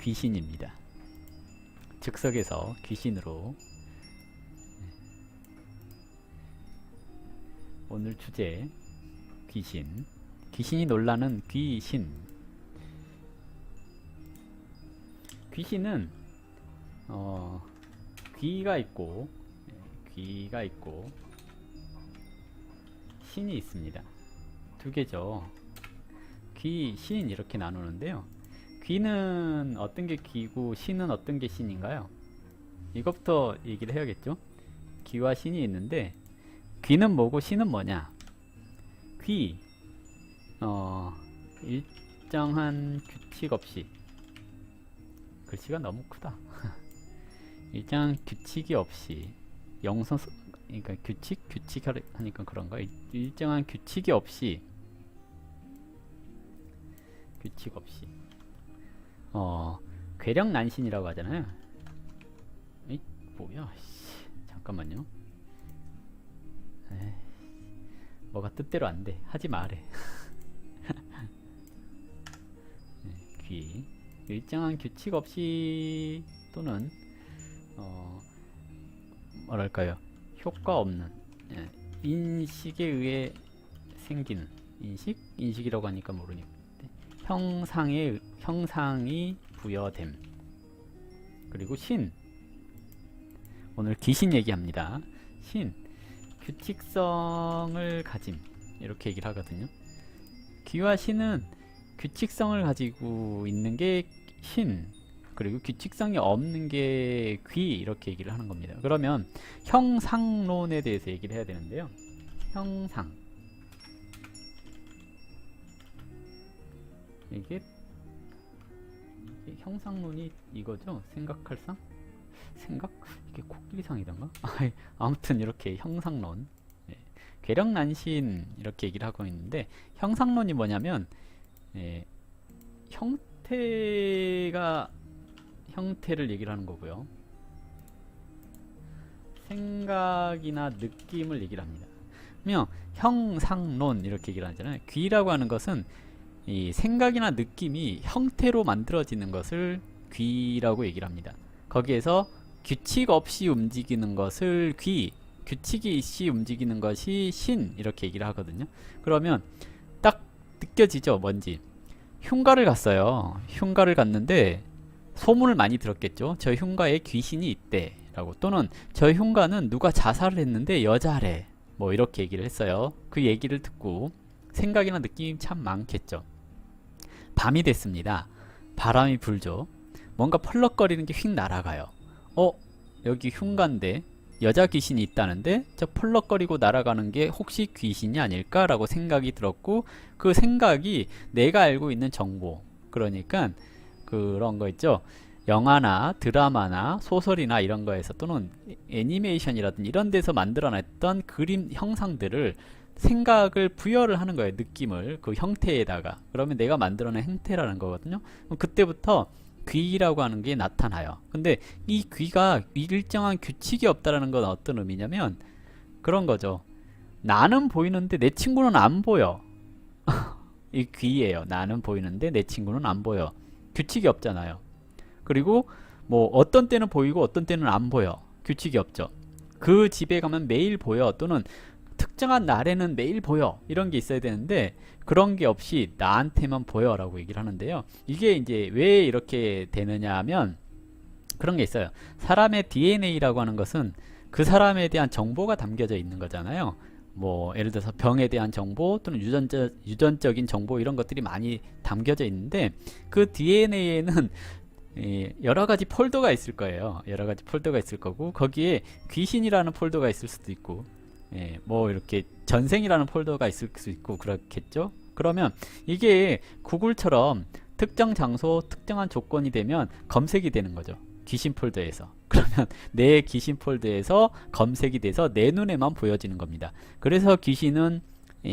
귀신입니다. 즉석에서 귀신으로. 오늘 주제 귀신. 귀신이 놀라는 귀신. 귀신은 귀가 있고 신이 있습니다. 두 개죠. 귀, 신 이렇게 나누는데요. 귀는 어떤 게 귀고 신은 어떤 게 신인가요? 이것부터 얘기를 해야겠죠. 귀와 신이 있는데 귀는 뭐고 신은 뭐냐? 귀, 일정한 규칙 없이, 글씨가 너무 크다. 일정한 규칙이 없이, 그러니까 규칙 하니까 그런가? 일정한 규칙이 없이, 괴력난신이라고 하잖아요. 이 뭐야? 잠깐만요. 뭐가 뜻대로 안 돼. 하지 말해. 귀. 일정한 규칙 없이 또는 뭐랄까요? 효과 없는 인식에 의해 생기는 인식이라고 하니까 모르니까 형상이 부여됨. 그리고 신. 오늘 귀신 얘기합니다. 신. 규칙성을 가짐. 이렇게 얘기를 하거든요. 귀와 신은 규칙성을 가지고 있는 게 신, 그리고 규칙성이 없는 게 귀, 이렇게 얘기를 하는 겁니다. 그러면 형상론에 대해서 얘기를 해야 되는데요. 이게 형상론이 이거죠? 생각할상? 이게 코끼리상이던가? 아무튼 이렇게 형상론, 괴력난신 이렇게 얘기를 하고 있는데, 형상론이 뭐냐면 형태를 얘기를 하는 거고요. 생각이나 느낌을 얘기를 합니다. 그러면 형상론 이렇게 얘기를 하잖아요. 귀라고 하는 것은 이 생각이나 느낌이 형태로 만들어지는 것을 귀라고 얘기를 합니다. 거기에서 규칙 없이 움직이는 것을 귀, 규칙이 있이 움직이는 것이 신, 이렇게 얘기를 하거든요. 그러면 딱 느껴지죠, 뭔지. 흉가를 갔어요. 흉가를 갔는데 소문을 많이 들었겠죠. 저 흉가에 귀신이 있대 라고, 또는 저 흉가는 누가 자살을 했는데 여자래, 뭐 이렇게 얘기를 했어요. 그 얘기를 듣고 생각이나 느낌이 참 많겠죠. 밤이 됐습니다. 바람이 불죠. 뭔가 펄럭거리는 게 휙 날아가요. 여기 흉가인데 여자 귀신이 있다는데 저 펄럭거리고 날아가는 게 혹시 귀신이 아닐까라고 생각이 들었고, 그 생각이 내가 알고 있는 정보, 그러니까 그런 거 있죠. 영화나 드라마나 소설이나 이런 거에서, 또는 애니메이션이라든지 이런 데서 만들어냈던 그림 형상들을 생각을 부여를 하는 거예요. 느낌을 그 형태에다가. 그러면 내가 만들어낸 형태라는 거거든요. 그럼 그때부터 귀라고 하는 게 나타나요. 근데 이 귀가 일정한 규칙이 없다라는 건 어떤 의미냐면 그런 거죠. 나는 보이는데 내 친구는 안 보여. 이 귀예요. 나는 보이는데 내 친구는 안 보여. 규칙이 없잖아요. 그리고 뭐 어떤 때는 보이고 어떤 때는 안 보여. 규칙이 없죠. 그 집에 가면 매일 보여, 또는 특정한 날에는 매일 보여, 이런 게 있어야 되는데 그런 게 없이 나한테만 보여 라고 얘기를 하는데요. 이게 이제 왜 이렇게 되느냐 하면 그런 게 있어요. 사람의 DNA라고 하는 것은 그 사람에 대한 정보가 담겨져 있는 거잖아요. 뭐 예를 들어서 병에 대한 정보, 또는 유전적인 정보, 이런 것들이 많이 담겨져 있는데 그 DNA에는 여러 가지 폴더가 있을 거예요. 여러 가지 폴더가 있을 거고, 거기에 귀신이라는 폴더가 있을 수도 있고, 뭐 이렇게 전생이라는 폴더가 있을 수 있고 그렇겠죠. 그러면 이게 구글처럼 특정 장소, 특정한 조건이 되면 검색이 되는 거죠. 귀신 폴더에서. 그러면 내 귀신 폴더에서 검색이 돼서 내 눈에만 보여지는 겁니다. 그래서 귀신은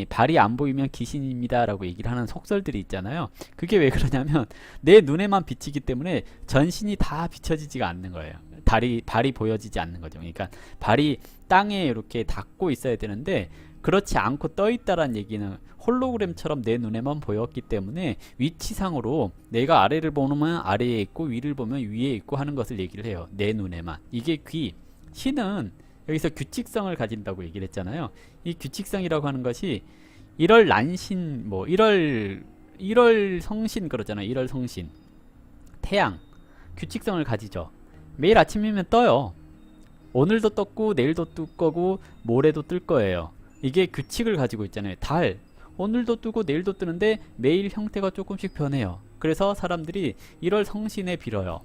발이 안 보이면 귀신입니다 라고 얘기를 하는 속설들이 있잖아요. 그게 왜 그러냐면 내 눈에만 비치기 때문에 전신이 다 비춰지지가 않는 거예요. 발이 보여지지 않는 거죠. 그러니까 발이 땅에 이렇게 닿고 있어야 되는데 그렇지 않고 떠있다란 얘기는 홀로그램처럼 내 눈에만 보였기 때문에 위치상으로 내가 아래를 보면 아래에 있고 위를 보면 위에 있고 하는 것을 얘기를 해요. 내 눈에만. 이게 귀. 신은 여기서 규칙성을 가진다고 얘기를 했잖아요. 이 규칙성이라고 하는 것이 1월 난신, 뭐 1월 성신 그러잖아요. 1월 성신. 태양. 규칙성을 가지죠. 매일 아침이면 떠요. 오늘도 떴고 내일도 뜰 거고 모레도 뜰 거예요. 이게 규칙을 가지고 있잖아요. 달. 오늘도 뜨고 내일도 뜨는데 매일 형태가 조금씩 변해요. 그래서 사람들이 1월 성신에 빌어요.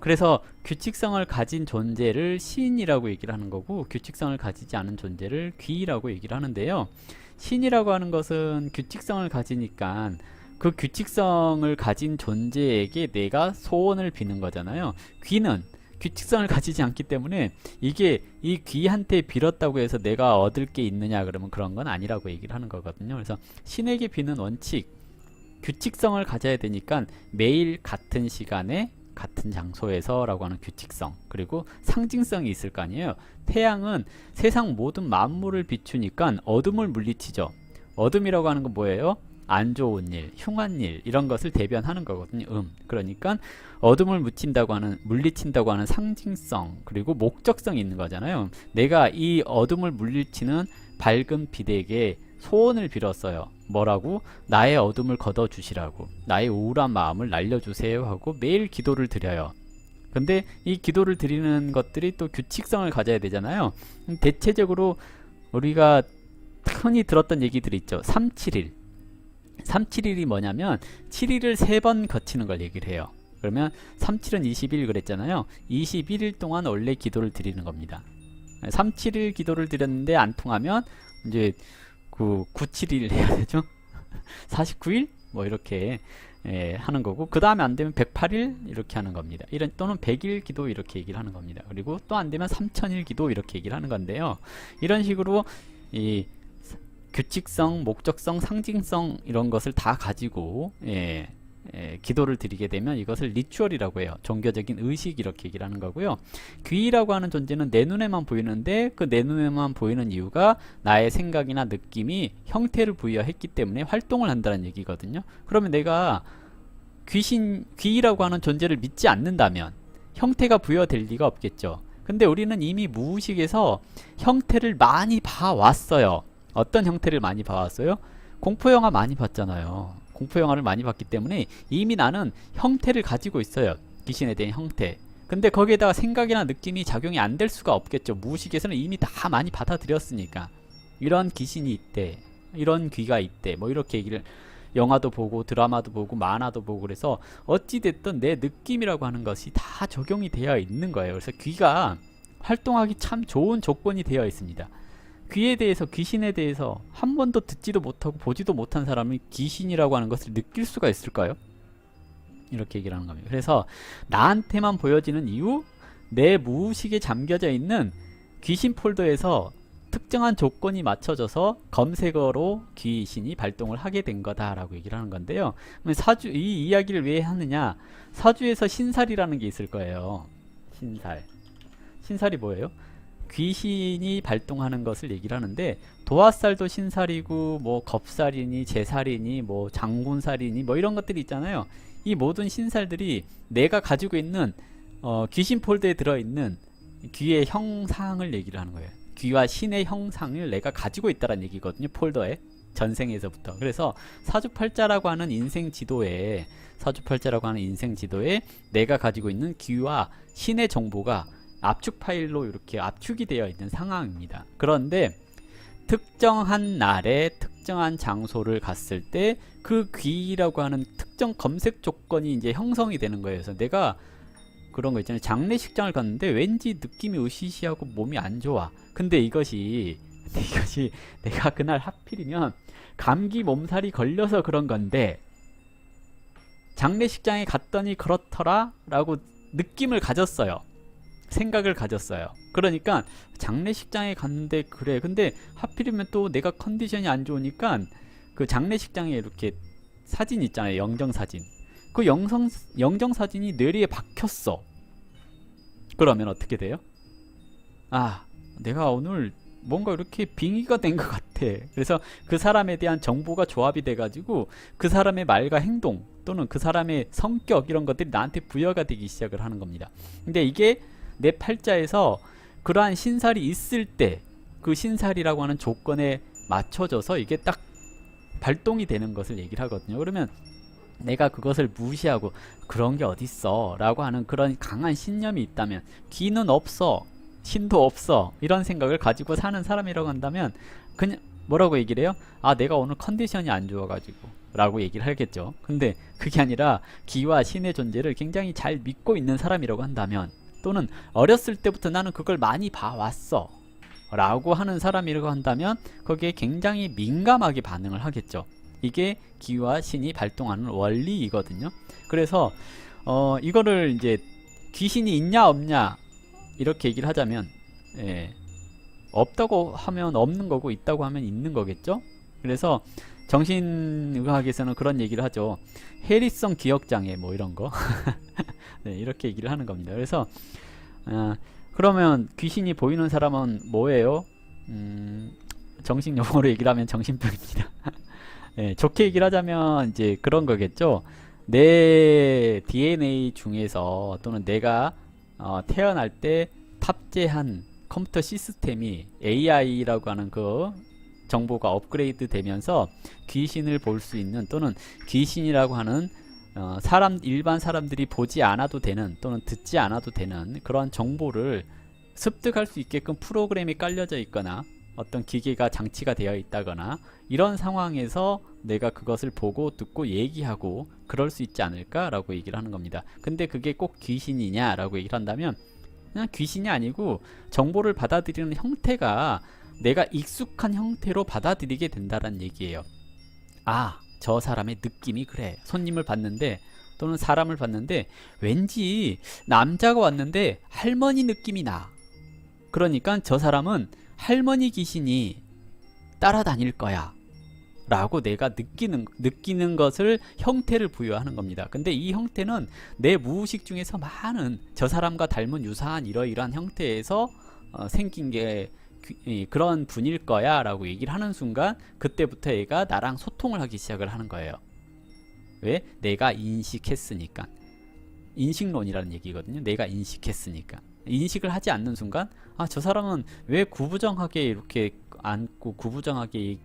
그래서 규칙성을 가진 존재를 신이라고 얘기를 하는 거고, 규칙성을 가지지 않은 존재를 귀라고 얘기를 하는데요. 신이라고 하는 것은 규칙성을 가지니까 그 규칙성을 가진 존재에게 내가 소원을 비는 거잖아요. 귀는 규칙성을 가지지 않기 때문에 이게 이 귀한테 빌었다고 해서 내가 얻을 게 있느냐 그러면 그런 건 아니라고 얘기를 하는 거거든요. 그래서 신에게 비는 원칙, 규칙성을 가져야 되니까 매일 같은 시간에 같은 장소에서 라고 하는 규칙성, 그리고 상징성이 있을 거 아니에요. 태양은 세상 모든 만물을 비추니까 어둠을 물리치죠. 어둠이라고 하는 건 뭐예요? 안 좋은 일, 흉한 일, 이런 것을 대변하는 거거든요. 그러니까 어둠을 물리친다고 하는 상징성, 그리고 목적성이 있는 거잖아요. 내가 이 어둠을 물리치는 밝은 빛에게 소원을 빌었어요. 뭐라고? 나의 어둠을 걷어주시라고, 나의 우울한 마음을 날려주세요 하고 매일 기도를 드려요. 근데 이 기도를 드리는 것들이 또 규칙성을 가져야 되잖아요. 대체적으로 우리가 흔히 들었던 얘기들이 있죠. 371. 371이 뭐냐면 7일을 3번 거치는 걸 얘기를 해요. 그러면 37은 20일 그랬잖아요. 21일 동안 원래 기도를 드리는 겁니다. 37일 기도를 드렸는데 안 통하면 이제 97일 해야 되죠. 49일 뭐 이렇게 하는 거고, 그 다음에 안 되면 108일 이렇게 하는 겁니다. 또는 100일 기도 이렇게 얘기를 하는 겁니다. 그리고 또 안 되면 3000일 기도 이렇게 얘기를 하는 건데요. 이런 식으로 이 규칙성, 목적성, 상징성 이런 것을 다 가지고 기도를 드리게 되면 이것을 리추얼이라고 해요. 종교적인 의식 이렇게 얘기를 하는 거고요. 귀라고 하는 존재는 내 눈에만 보이는데 그 내 눈에만 보이는 이유가 나의 생각이나 느낌이 형태를 부여했기 때문에 활동을 한다는 얘기거든요. 그러면 내가 귀라고 하는 존재를 믿지 않는다면 형태가 부여될 리가 없겠죠. 근데 우리는 이미 무의식에서 형태를 많이 봐왔어요. 어떤 형태를 많이 봐왔어요? 공포영화 많이 봤잖아요. 공포영화를 많이 봤기 때문에 이미 나는 형태를 가지고 있어요. 귀신에 대한 형태. 근데 거기에다가 생각이나 느낌이 작용이 안 될 수가 없겠죠. 무의식에서는 이미 다 많이 받아들였으니까. 이런 귀신이 있대, 이런 귀가 있대, 뭐 이렇게 얘기를, 영화도 보고 드라마도 보고 만화도 보고, 그래서 어찌됐든 내 느낌이라고 하는 것이 다 적용이 되어 있는 거예요. 그래서 귀가 활동하기 참 좋은 조건이 되어 있습니다. 귀에 대해서, 귀신에 대해서 한 번도 듣지도 못하고 보지도 못한 사람이 귀신이라고 하는 것을 느낄 수가 있을까요? 이렇게 얘기를 하는 겁니다. 그래서 나한테만 보여지는 이유, 내 무의식에 잠겨져 있는 귀신 폴더에서 특정한 조건이 맞춰져서 검색어로 귀신이 발동을 하게 된 거다라고 얘기를 하는 건데요. 이 이야기를 왜 하느냐? 사주에서 신살이라는 게 있을 거예요. 신살이 뭐예요? 귀신이 발동하는 것을 얘기를 하는데, 도화살도 신살이고 뭐 겁살이니 제살이니 뭐 장군살이니 뭐 이런 것들이 있잖아요. 이 모든 신살들이 내가 가지고 있는 귀신 폴더에 들어있는 귀의 형상을 얘기를 하는 거예요. 귀와 신의 형상을 내가 가지고 있다는 얘기거든요. 폴더에, 전생에서부터. 그래서 사주팔자라고 하는 인생 지도에 내가 가지고 있는 귀와 신의 정보가 압축 파일로 이렇게 압축이 되어 있는 상황입니다. 그런데 특정한 날에 특정한 장소를 갔을 때 그 귀라고 하는 특정 검색 조건이 이제 형성이 되는 거예요. 그래서 내가 그런 거 있잖아요. 장례식장을 갔는데 왠지 느낌이 으시시하고 몸이 안 좋아. 근데 이것이 내가 그날 하필이면 감기 몸살이 걸려서 그런 건데 장례식장에 갔더니 그렇더라 라고 느낌을 가졌어요. 생각을 가졌어요. 그러니까 장례식장에 갔는데 그래. 근데 하필이면 또 내가 컨디션이 안 좋으니까 그 장례식장에 이렇게 사진 있잖아요. 영정사진. 그 영정사진이 뇌리에 박혔어. 그러면 어떻게 돼요? 아, 내가 오늘 뭔가 이렇게 빙의가 된 것 같아. 그래서 그 사람에 대한 정보가 조합이 돼가지고 그 사람의 말과 행동 또는 그 사람의 성격 이런 것들이 나한테 부여가 되기 시작을 하는 겁니다. 근데 이게 내 팔자에서 그러한 신살이 있을 때 그 신살이라고 하는 조건에 맞춰져서 이게 딱 발동이 되는 것을 얘기를 하거든요. 그러면 내가 그것을 무시하고 그런 게 어딨어 라고 하는 그런 강한 신념이 있다면, 귀는 없어, 신도 없어, 이런 생각을 가지고 사는 사람이라고 한다면 그냥 뭐라고 얘기를 해요? 아, 내가 오늘 컨디션이 안 좋아가지고 라고 얘기를 하겠죠. 근데 그게 아니라 귀와 신의 존재를 굉장히 잘 믿고 있는 사람이라고 한다면, 또는 어렸을 때부터 나는 그걸 많이 봐왔어 라고 하는 사람이라고 한다면 거기에 굉장히 민감하게 반응을 하겠죠. 이게 귀와 신이 발동하는 원리이거든요. 그래서 이거를 이제 귀신이 있냐 없냐 이렇게 얘기를 하자면, 없다고 하면 없는 거고 있다고 하면 있는 거겠죠. 그래서 정신의학에서는 그런 얘기를 하죠. 해리성 기억장애 뭐 이런 거 네, 이렇게 얘기를 하는 겁니다. 그래서 그러면 귀신이 보이는 사람은 뭐예요? 정신용어로 얘기를 하면 정신병입니다. 네, 좋게 얘기를 하자면 이제 그런 거겠죠. 내 DNA 중에서 또는 내가 태어날 때 탑재한 컴퓨터 시스템이 AI라고 하는 그 정보가 업그레이드 되면서 귀신을 볼 수 있는, 또는 귀신이라고 하는 일반 사람들이 보지 않아도 되는 또는 듣지 않아도 되는 그러한 정보를 습득할 수 있게끔 프로그램이 깔려져 있거나 어떤 기계가 장치가 되어 있다거나 이런 상황에서 내가 그것을 보고 듣고 얘기하고 그럴 수 있지 않을까 라고 얘기를 하는 겁니다. 근데 그게 꼭 귀신이냐 라고 얘기를 한다면 그냥 귀신이 아니고 정보를 받아들이는 형태가 내가 익숙한 형태로 받아들이게 된다는 얘기예요. 아, 저 사람의 느낌이 그래. 손님을 봤는데 또는 사람을 봤는데 왠지 남자가 왔는데 할머니 느낌이 나. 그러니까 저 사람은 할머니 귀신이 따라다닐 거야 라고 내가 느끼는 것을 형태를 부여하는 겁니다. 근데 이 형태는 내 무의식 중에서 많은 저 사람과 닮은 유사한 이러이러한 형태에서 생긴 게 그런 분일 거야 라고 얘기를 하는 순간 그때부터 얘가 나랑 소통을 하기 시작을 하는 거예요. 왜? 내가 인식했으니까. 인식론이라는 얘기거든요. 내가 인식했으니까. 인식을 하지 않는 순간 아, 저 사람은 왜 구부정하게 이렇게 앉고 구부정하게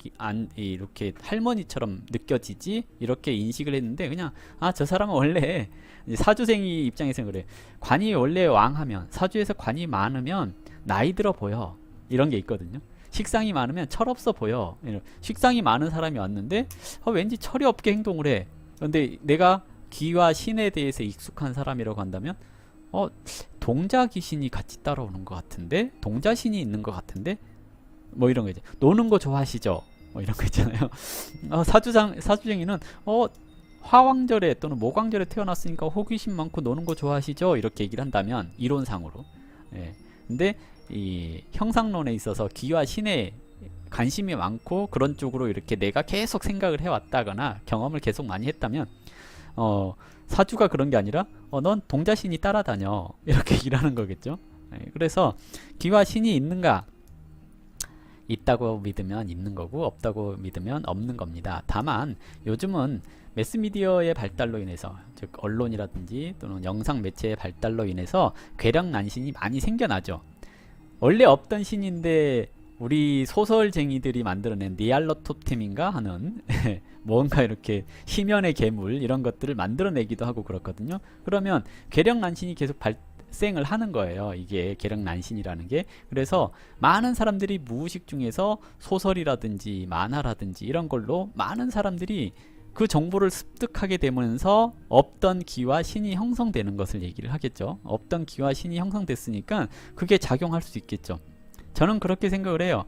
이렇게 할머니처럼 느껴지지? 이렇게 인식을 했는데 그냥 아, 저 사람은 원래 사주생이 입장에서는 그래. 관이 원래 왕하면, 사주에서 관이 많으면 나이 들어 보여. 이런 게 있거든요. 식상이 많으면 철없어 보여. 식상이 많은 사람이 왔는데 왠지 철이 없게 행동을 해. 그런데 내가 귀와 신에 대해서 익숙한 사람이라고 한다면 동자 귀신이 같이 따라오는 것 같은데, 동자신이 있는 것 같은데, 뭐 이런 거 이제 노는 거 좋아하시죠? 뭐 이런 거 있잖아요. 사주쟁이는 화왕절에 또는 모광절에 태어났으니까 호기심 많고 노는 거 좋아하시죠? 이렇게 얘기를 한다면 이론상으로. 근데 이 형상론에 있어서 귀와 신에 관심이 많고 그런 쪽으로 이렇게 내가 계속 생각을 해왔다거나 경험을 계속 많이 했다면 사주가 그런 게 아니라 넌 동자신이 따라다녀 이렇게 얘기를 하는 거겠죠. 그래서 귀와 신이 있는가? 있다고 믿으면 있는 거고 없다고 믿으면 없는 겁니다. 다만 요즘은 매스미디어의 발달로 인해서, 즉 언론이라든지 또는 영상 매체의 발달로 인해서 괴력난신이 많이 생겨나죠. 원래 없던 신인데 우리 소설쟁이들이 만들어낸 니알러토템인가 하는 뭔가 이렇게 희면의 괴물 이런 것들을 만들어내기도 하고 그렇거든요. 그러면 괴력난신이 계속 발생을 하는 거예요. 이게 괴력난신이라는 게. 그래서 많은 사람들이 무의식 중에서 소설이라든지 만화라든지 이런 걸로 많은 사람들이 그 정보를 습득하게 되면서 없던 귀와 신이 형성되는 것을 얘기를 하겠죠. 없던 귀와 신이 형성됐으니까 그게 작용할 수 있겠죠. 저는 그렇게 생각을 해요.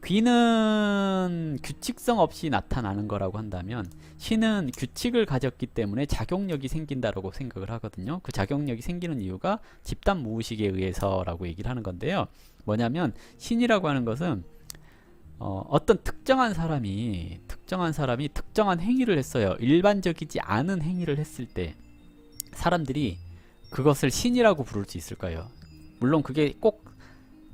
귀는 규칙성 없이 나타나는 거라고 한다면 신은 규칙을 가졌기 때문에 작용력이 생긴다라고 생각을 하거든요. 그 작용력이 생기는 이유가 집단 무의식에 의해서라고 얘기를 하는 건데요. 뭐냐면 신이라고 하는 것은 어떤 특정한 사람이 특정한 행위를 했어요. 일반적이지 않은 행위를 했을 때 사람들이 그것을 신이라고 부를 수 있을까요? 물론 그게 꼭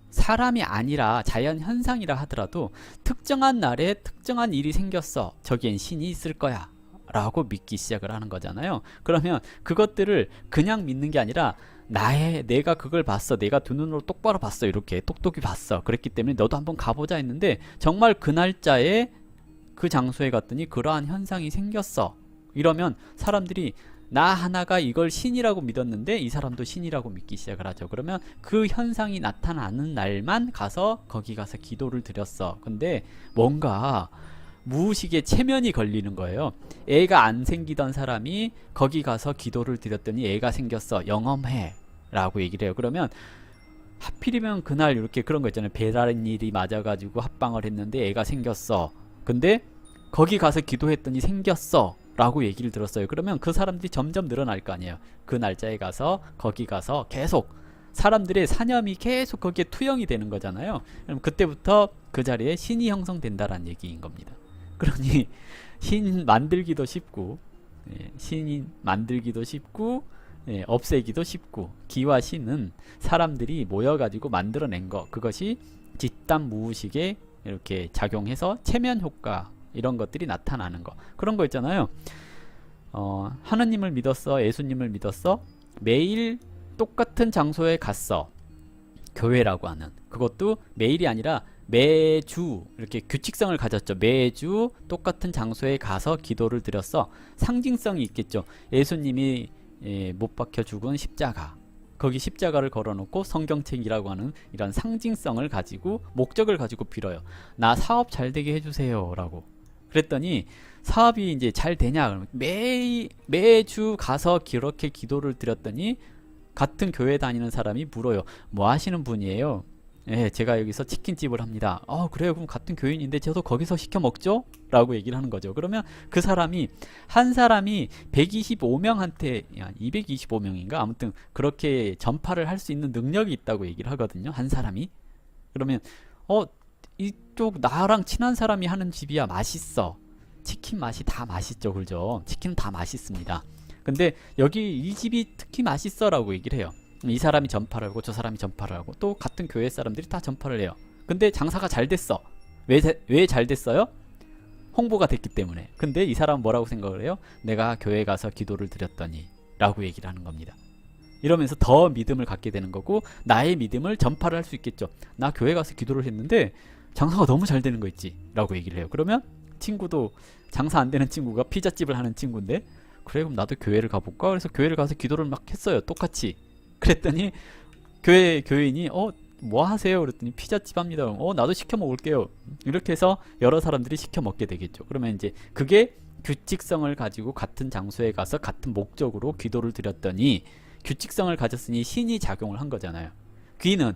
사람이 아니라 자연 현상이라 하더라도 특정한 날에 특정한 일이 생겼어. 저기엔 신이 있을 거야. 라고 믿기 시작을 하는 거잖아요. 그러면 그것들을 그냥 믿는 게 아니라 내가 그걸 봤어. 내가 두 눈으로 똑바로 봤어. 이렇게 똑똑히 봤어. 그랬기 때문에 너도 한번 가보자 했는데 정말 그 날짜에 그 장소에 갔더니 그러한 현상이 생겼어. 이러면 사람들이 나 하나가 이걸 신이라고 믿었는데 이 사람도 신이라고 믿기 시작을 하죠. 그러면 그 현상이 나타나는 날만 가서 거기 가서 기도를 드렸어. 근데 뭔가 무의식에 체면이 걸리는 거예요. 애가 안 생기던 사람이 거기 가서 기도를 드렸더니 애가 생겼어. 영험해 라고 얘기를 해요. 그러면 하필이면 그날 이렇게 그런 거 있잖아요. 배라는 일이 맞아가지고 합방을 했는데 애가 생겼어. 근데 거기 가서 기도했더니 생겼어 라고 얘기를 들었어요. 그러면 그 사람들이 점점 늘어날 거 아니에요. 그 날짜에 가서 거기 가서 계속 사람들의 사념이 계속 거기에 투영이 되는 거잖아요. 그럼 그때부터 그 자리에 신이 형성된다라는 얘기인 겁니다. 그러니 신 만들기도 쉽고 신 만들기도 쉽고 없애기도 쉽고 기와 신은 사람들이 모여가지고 만들어낸 거, 그것이 집단 무의식에 이렇게 작용해서 체면 효과 이런 것들이 나타나는 거, 그런 거 있잖아요. 하느님을 믿었어, 예수님을 믿었어, 매일 똑같은 장소에 갔어. 교회라고 하는, 그것도 매일이 아니라 매주 이렇게 규칙성을 가졌죠. 매주 똑같은 장소에 가서 기도를 드렸어. 상징성이 있겠죠. 예수님이 못 박혀 죽은 십자가, 거기 십자가를 걸어놓고 성경책이라고 하는 이런 상징성을 가지고 목적을 가지고 빌어요. 나 사업 잘 되게 해주세요 라고. 그랬더니 사업이 이제 잘 되냐, 그러면 매주 가서 그렇게 기도를 드렸더니 같은 교회 다니는 사람이 물어요. 뭐 하시는 분이에요? 예, 제가 여기서 치킨집을 합니다. 그래요? 그럼 같은 교인인데 저도 거기서 시켜 먹죠? 라고 얘기를 하는 거죠. 그러면 그 사람이, 한 사람이 125명한테 225명인가? 아무튼 그렇게 전파를 할 수 있는 능력이 있다고 얘기를 하거든요. 한 사람이. 그러면 이쪽 나랑 친한 사람이 하는 집이야 맛있어. 치킨 맛이 다 맛있죠. 그죠? 치킨은 다 맛있습니다. 근데 여기 이 집이 특히 맛있어 라고 얘기를 해요. 이 사람이 전파를 하고 저 사람이 전파를 하고 또 같은 교회 사람들이 다 전파를 해요. 근데 장사가 잘 됐어. 왜 잘 됐어요? 홍보가 됐기 때문에. 근데 이 사람은 뭐라고 생각을 해요? 내가 교회 가서 기도를 드렸더니 라고 얘기를 하는 겁니다. 이러면서 더 믿음을 갖게 되는 거고, 나의 믿음을 전파를 할 수 있겠죠. 나 교회 가서 기도를 했는데 장사가 너무 잘 되는 거 있지 라고 얘기를 해요. 그러면 친구도, 장사 안 되는 친구가 피자집을 하는 친구인데, 그래 그럼 나도 교회를 가볼까? 그래서 교회를 가서 기도를 막 했어요. 똑같이. 그랬더니 교인이 뭐 하세요? 그랬더니 피자집 합니다. 나도 시켜 먹을게요. 이렇게 해서 여러 사람들이 시켜 먹게 되겠죠. 그러면 이제 그게 규칙성을 가지고 같은 장소에 가서 같은 목적으로 기도를 드렸더니, 규칙성을 가졌으니 신이 작용을 한 거잖아요. 귀는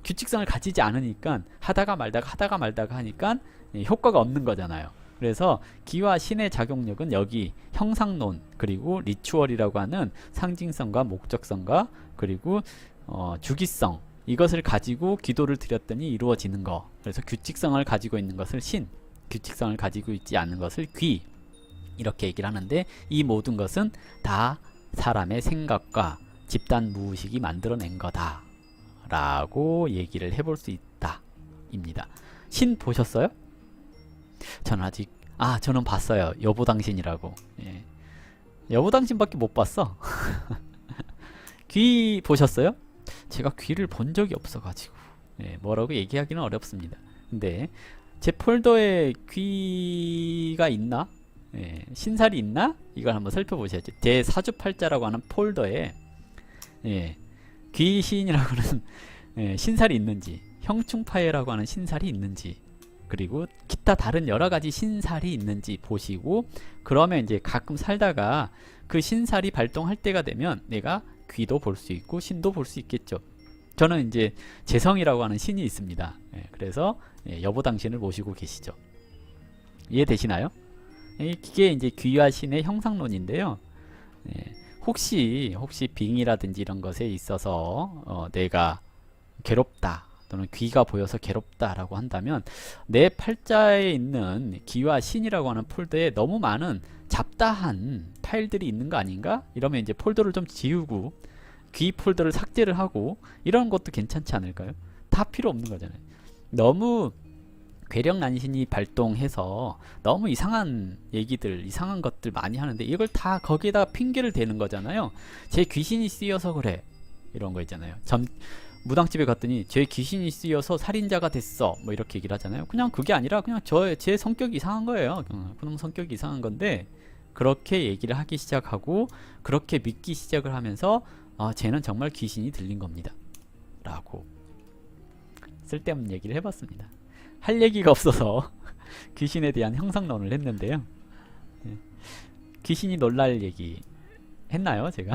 규칙성을 가지지 않으니까 하다가 말다가 하니까 효과가 없는 거잖아요. 그래서 기와 신의 작용력은 여기 형상론, 그리고 리추얼이라고 하는 상징성과 목적성과 그리고 주기성, 이것을 가지고 기도를 드렸더니 이루어지는 거. 그래서 규칙성을 가지고 있는 것을 신, 규칙성을 가지고 있지 않는 것을 귀, 이렇게 얘기를 하는데, 이 모든 것은 다 사람의 생각과 집단 무의식이 만들어낸 거다 라고 얘기를 해볼 수 있다 입니다. 신 보셨어요? 저는 아직, 저는 봤어요. 여보당신이라고. 예. 여보당신밖에 못 봤어. 귀 보셨어요? 제가 귀를 본 적이 없어가지고 뭐라고 얘기하기는 어렵습니다. 근데 제 폴더에 귀가 있나? 신살이 있나? 이걸 한번 살펴보셔야죠. 제 사주팔자라고 하는 폴더에 귀신이라고 하는 신살이 있는지, 형충파해라고 하는 신살이 있는지, 그리고 기타 다른 여러가지 신살이 있는지 보시고, 그러면 이제 가끔 살다가 그 신살이 발동할 때가 되면 내가 귀도 볼 수 있고 신도 볼 수 있겠죠. 저는 이제 재성이라고 하는 신이 있습니다. 그래서 여보당신을 모시고 계시죠. 이해되시나요? 이게 이제 귀와 신의 형상론인데요. 혹시 빙이라든지 이런 것에 있어서 내가 괴롭다, 또는 귀가 보여서 괴롭다라고 한다면, 내 팔자에 있는 기와 신이라고 하는 폴더에 너무 많은 잡다한 파일들이 있는 거 아닌가? 이러면 이제 폴더를 좀 지우고 귀 폴더를 삭제를 하고 이런 것도 괜찮지 않을까요? 다 필요 없는 거잖아요. 너무 괴력난신이 발동해서 너무 이상한 얘기들, 이상한 것들 많이 하는데 이걸 다 거기에다 핑계를 대는 거잖아요. 제 귀신이 쓰여서 그래, 이런 거 있잖아요. 무당집에 갔더니 제 귀신이 쓰여서 살인자가 됐어, 뭐 이렇게 얘기를 하잖아요. 그냥 그게 아니라 그냥 제 성격이 이상한 거예요. 그냥 성격이 이상한 건데 그렇게 얘기를 하기 시작하고 그렇게 믿기 시작을 하면서 쟤는 정말 귀신이 들린 겁니다 라고 쓸데없는 얘기를 해봤습니다. 할 얘기가 없어서 귀신에 대한 형상론을 했는데요. 귀신이 놀랄 얘기 했나요 제가?